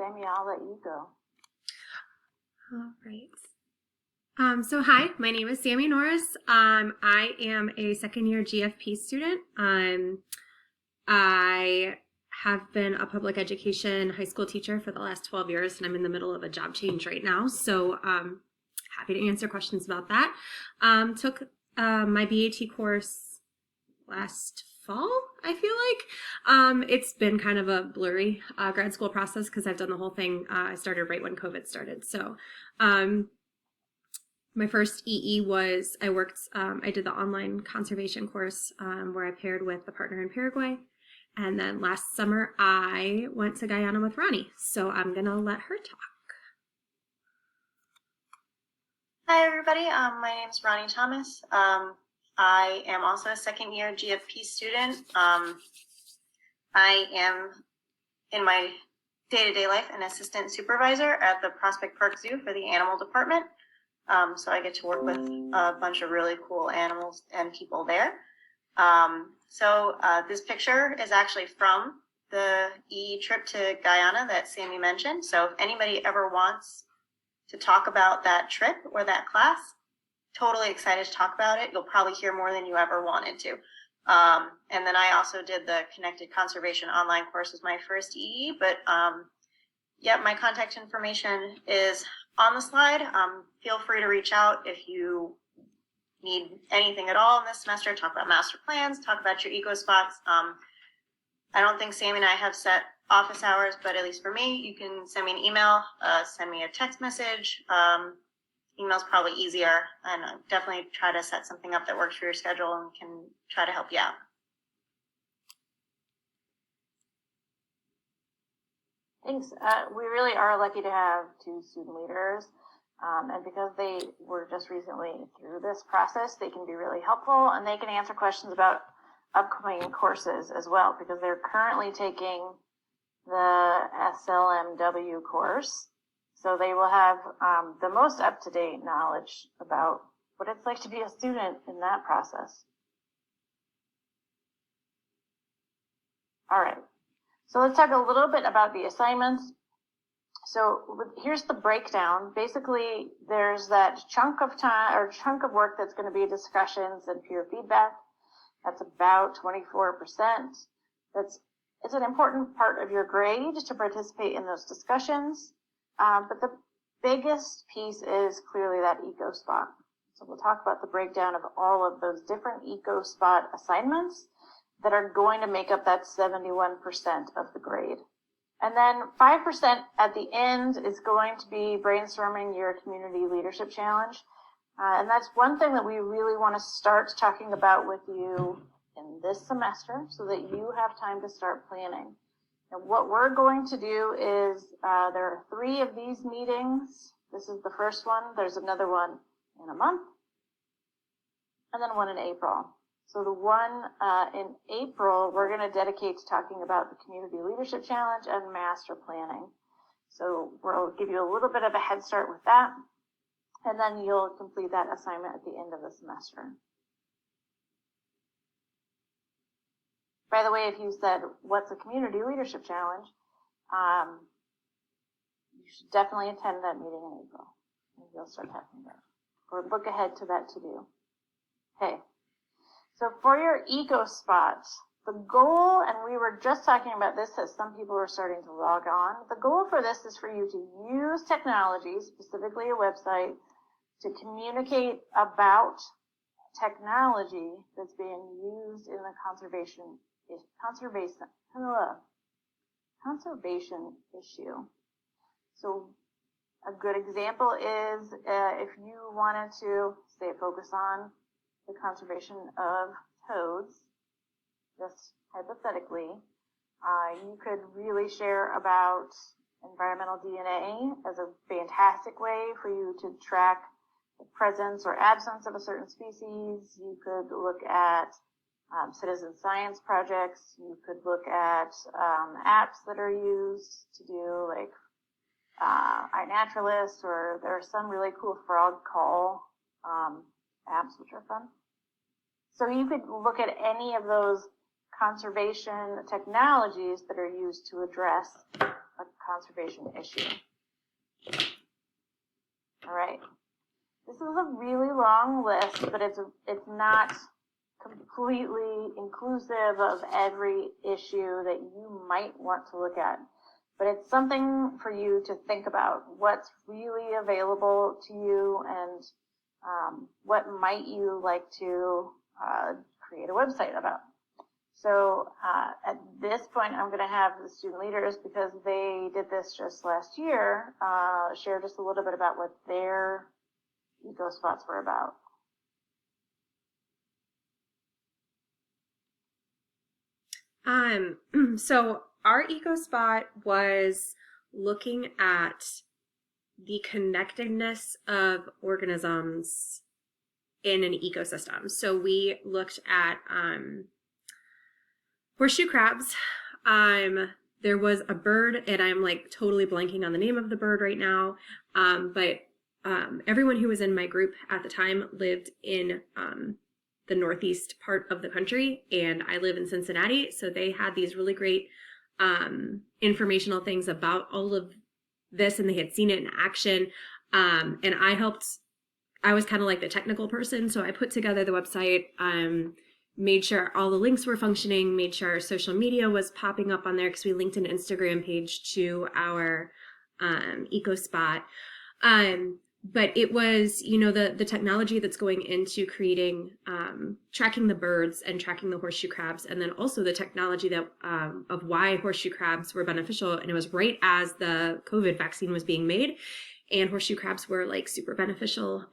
Sammy, I'll let you go. All right. So hi, my name is Sammy Norris. I am a second-year GFP student. I have been a public education high school teacher for the last 12 years, and I'm in the middle of a job change right now. So happy to answer questions about that. Took my BAT course last fall, I feel like. It's been kind of a blurry grad school process because I've done the whole thing. I started right when COVID started. So my first EE was I did the online conservation course where I paired with a partner in Paraguay. And then last summer, I went to Guyana with Ronnie. So I'm going to let her talk. Hi, everybody. My name is Ronnie Thomas. I am also a second-year GFP student. I am, in my day-to-day life, an assistant supervisor at the Prospect Park Zoo for the animal department. So I get to work with a bunch of really cool animals and people there. This picture is actually from the EE trip to Guyana that Sammy mentioned. So if anybody ever wants to talk about that trip or that class, totally excited to talk about it. You'll probably hear more than you ever wanted to. And then I also did the Connected Conservation online course as my first EE, but my contact information is on the slide. Feel free to reach out if you need anything at all in this semester, talk about master plans, talk about your eco spots. I don't think Sammy and I have set office hours, but at least for me, you can send me an email, send me a text message. Email's probably easier, and definitely try to set something up that works for your schedule and can try to help you out. Thanks. We really are lucky to have two student leaders. And because they were just recently through this process, they can be really helpful, and they can answer questions about upcoming courses as well, because they're currently taking the SLMW course. So they will have the most up-to-date knowledge about what it's like to be a student in that process. All right. So let's talk a little bit about the assignments. So here's the breakdown. Basically, there's that chunk of time or chunk of work that's going to be discussions and peer feedback. That's about 24%. It's an important part of your grade to participate in those discussions. But the biggest piece is clearly that EcoSpot. So we'll talk about the breakdown of all of those different EcoSpot assignments that are going to make up that 71% of the grade. And then 5% at the end is going to be brainstorming your community leadership challenge. And that's one thing that we really want to start talking about with you in this semester so that you have time to start planning. And what we're going to do is there are 3 of these meetings. This is the first one. There's another one in a month, and then one in April. So the one in April, we're going to dedicate to talking about the Community Leadership Challenge and master planning. So we'll give you a little bit of a head start with that, and then you'll complete that assignment at the end of the semester. By the way, if you said, what's a Community Leadership Challenge, you should definitely attend that meeting in April, and you'll start talking about it. Or look ahead to that to do. Okay. So for your EcoSpot, the goal, and we were just talking about this as some people were starting to log on, the goal for this is for you to use technology, specifically a website, to communicate about technology that's being used in the conservation issue. So a good example is if you wanted to, say, focus on the conservation of toads, just hypothetically, you could really share about environmental DNA as a fantastic way for you to track the presence or absence of a certain species. You could look at citizen science projects. You could look at apps that are used to do like iNaturalist, or there are some really cool frog call apps which are fun. So you could look at any of those conservation technologies that are used to address a conservation issue. All right. This is a really long list, but it's not completely inclusive of every issue that you might want to look at. But it's something for you to think about. What's really available to you, and what might you like to create a website about. So at this point, I'm going to have the student leaders, because they did this just last year, share just a little bit about what their EcoSpots were about. So our EcoSpot was looking at the connectedness of organisms in an ecosystem. So we looked at horseshoe crabs. There was a bird, and I'm like totally blanking on the name of the bird right now. But everyone who was in my group at the time lived in the northeast part of the country, and I live in Cincinnati. So they had these really great informational things about all of this, and they had seen it in action. And I was kind of like the technical person. So I put together the website, made sure all the links were functioning, made sure our social media was popping up on there, because we linked an Instagram page to our EcoSpot. But it was, the technology that's going into creating, tracking the birds and tracking the horseshoe crabs, and then also the technology that of why horseshoe crabs were beneficial. And it was right as the COVID vaccine was being made, and horseshoe crabs were like super beneficial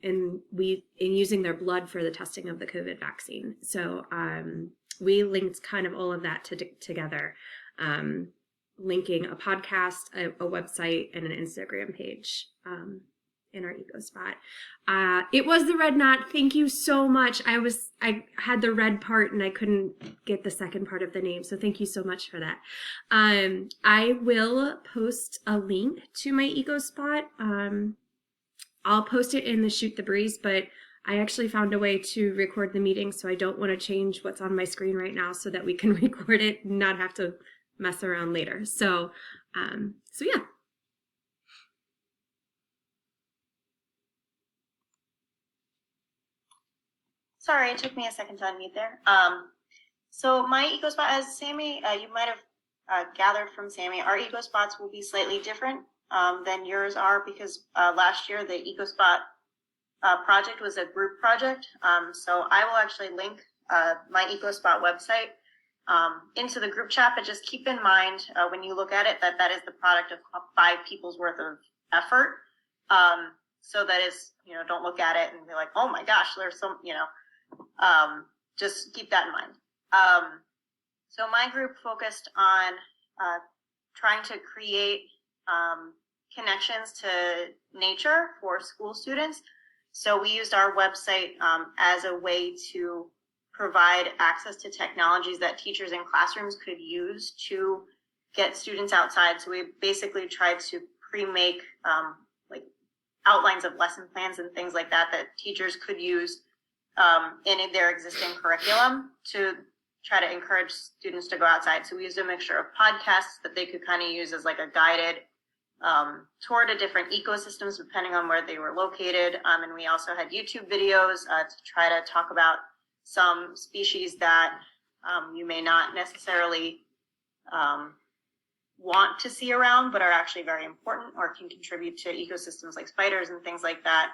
in using their blood for the testing of the COVID vaccine. So we linked kind of all of that together, linking a podcast, a website, and an Instagram page in our EcoSpot. It was the Red Knot. Thank you so much. I had the red part and I couldn't get the second part of the name. So thank you so much for that. I will post a link to my EcoSpot. I'll post it in the Shoot the Breeze, but I actually found a way to record the meeting, so I don't want to change what's on my screen right now so that we can record it and not have to mess around later. So yeah. Sorry, it took me a second to unmute there. So my EcoSpot, as Sammy, you might have gathered from Sammy, our EcoSpots will be slightly different than yours are, because last year the EcoSpot project was a group project. So I will actually link my EcoSpot website into the group chat, but just keep in mind when you look at it that is the product of 5 people's worth of effort. So that is, don't look at it and be like, oh my gosh, there's some, just keep that in mind. So my group focused on trying to create connections to nature for school students. So we used our website as a way to provide access to technologies that teachers in classrooms could use to get students outside. So we basically tried to pre-make like outlines of lesson plans and things like that teachers could use in their existing curriculum to try to encourage students to go outside. So we used a mixture of podcasts that they could kind of use as like a guided tour to different ecosystems depending on where they were located. And we also had YouTube videos to try to talk about some species that you may not necessarily want to see around, but are actually very important or can contribute to ecosystems like spiders and things like that.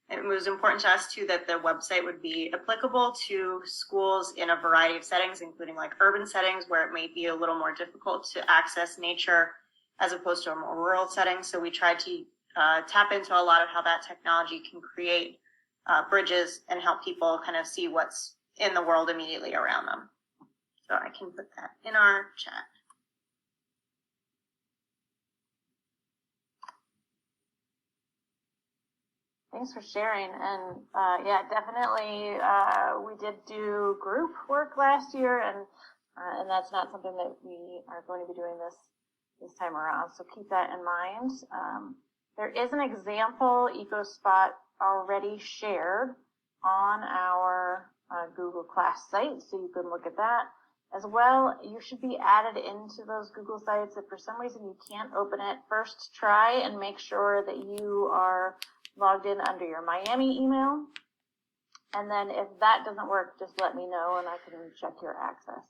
It was important to us too that the website would be applicable to schools in a variety of settings, including like urban settings where it may be a little more difficult to access nature as opposed to a more rural setting. So we tried to tap into a lot of how that technology can create bridges and help people kind of see what's in the world immediately around them. So I can put that in our chat. Thanks for sharing. And yeah, definitely we did do group work last year, and that's not something that we are going to be doing this time around. So keep that in mind. There is an example EcoSpot already shared on our Google Class site, so you can look at that. As well, you should be added into those Google Sites. If for some reason you can't open it, first try and make sure that you are logged in under your Miami email. And then if that doesn't work, just let me know and I can check your access.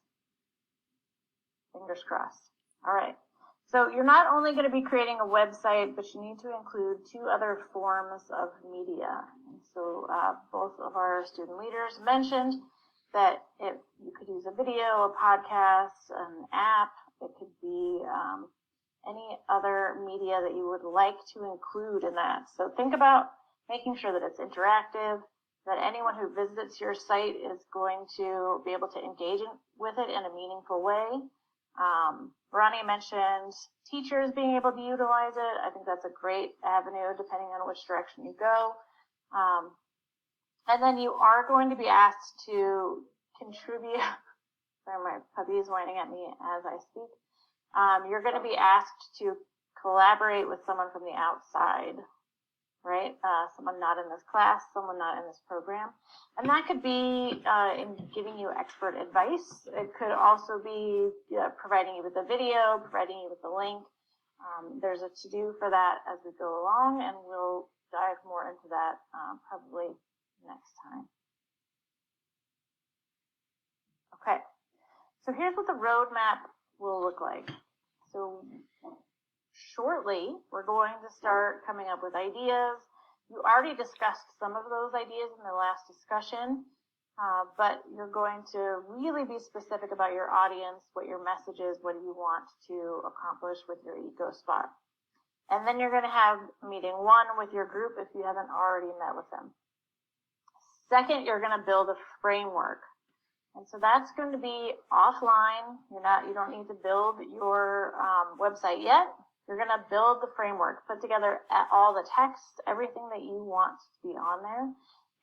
Fingers crossed. All right. So you're not only going to be creating a website, but you need to include 2 other forms of media. And so both of our student leaders mentioned that you could use a video, a podcast, an app. It could be any other media that you would like to include in that. So think about making sure that it's interactive, that anyone who visits your site is going to be able to engage with it in a meaningful way. Ronnie mentioned teachers being able to utilize it. I think that's a great avenue depending on which direction you go. And then you are going to be asked to contribute. Sorry, my puppy is whining at me as I speak. You're going to be asked to collaborate with someone from the outside, right? Someone not in this class, someone not in this program. And that could be in giving you expert advice. It could also be providing you with a video, providing you with a link. There's a to-do for that as we go along, and we'll dive more into that probably next time. Okay, so here's what the roadmap will look like. So shortly, we're going to start coming up with ideas. You already discussed some of those ideas in the last discussion, but you're going to really be specific about your audience, what your message is, what do you want to accomplish with your EcoSpot. And then you're going to have meeting 1 with your group if you haven't already met with them. Second, you're going to build a framework. And so that's going to be offline. You don't need to build your website yet. You're going to build the framework, put together all the text, everything that you want to be on there,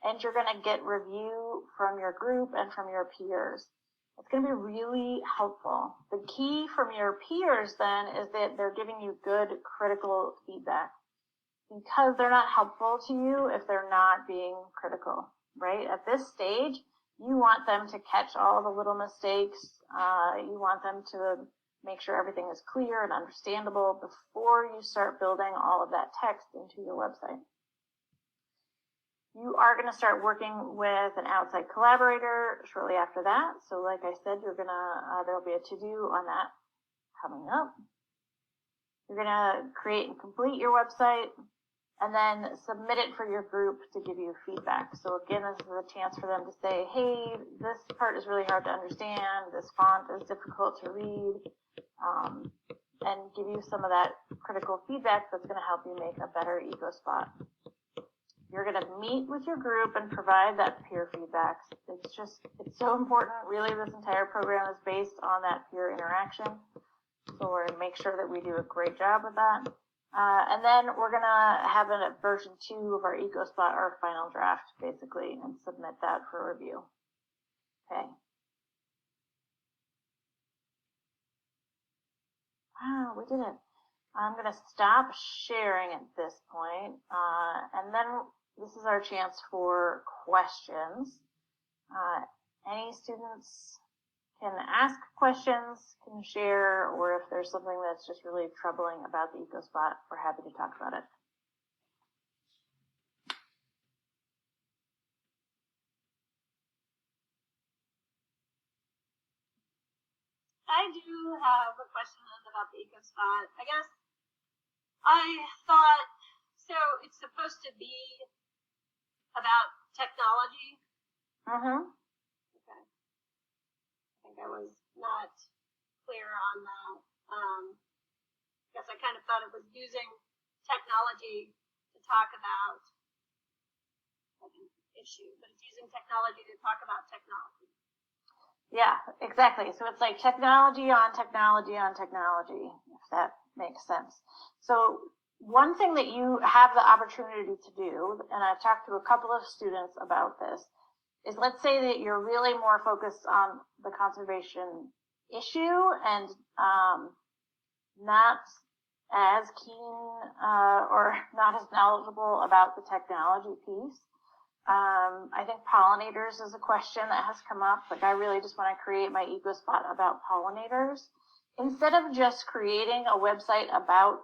and you're going to get review from your group and from your peers. It's going to be really helpful. The key from your peers then is that they're giving you good critical feedback, because they're not helpful to you if they're not being critical, right? At this stage, you want them to catch all the little mistakes. You want them to make sure everything is clear and understandable before you start building all of that text into your website. You are going to start working with an outside collaborator shortly after that. So like I said, there'll be a to-do on that coming up. You're going to create and complete your website and then submit it for your group to give you feedback. So again, this is a chance for them to say, hey, this part is really hard to understand, this font is difficult to read, and give you some of that critical feedback that's going to help you make a better EcoSpot. You're going to meet with your group and provide that peer feedback. It's so important. Really, this entire program is based on that peer interaction. So we're going to make sure that we do a great job with that. And then we're going to have a version 2 of our EcoSpot, our final draft, basically, and submit that for review. Okay. Wow, we did it. I'm going to stop sharing at this point, and then this is our chance for questions. Any students can ask questions, can share, or if there's something that's just really troubling about the EcoSpot, we're happy to talk about it. I do have a question about the EcoSpot. I guess I thought, so it's supposed to be about technology. Mm-hmm. Okay. I think I was not clear on that. I guess I kind of thought it was using technology to talk about like an issue, but it's using technology to talk about technology. Yeah, exactly. So it's like technology on technology on technology, if that makes sense. So one thing that you have the opportunity to do, and I've talked to a couple of students about this, is let's say that you're really more focused on the conservation issue and not as keen or not as knowledgeable about the technology piece. I think pollinators is a question that has come up. Like, I really just want to create my EcoSpot about pollinators. Instead of just creating a website about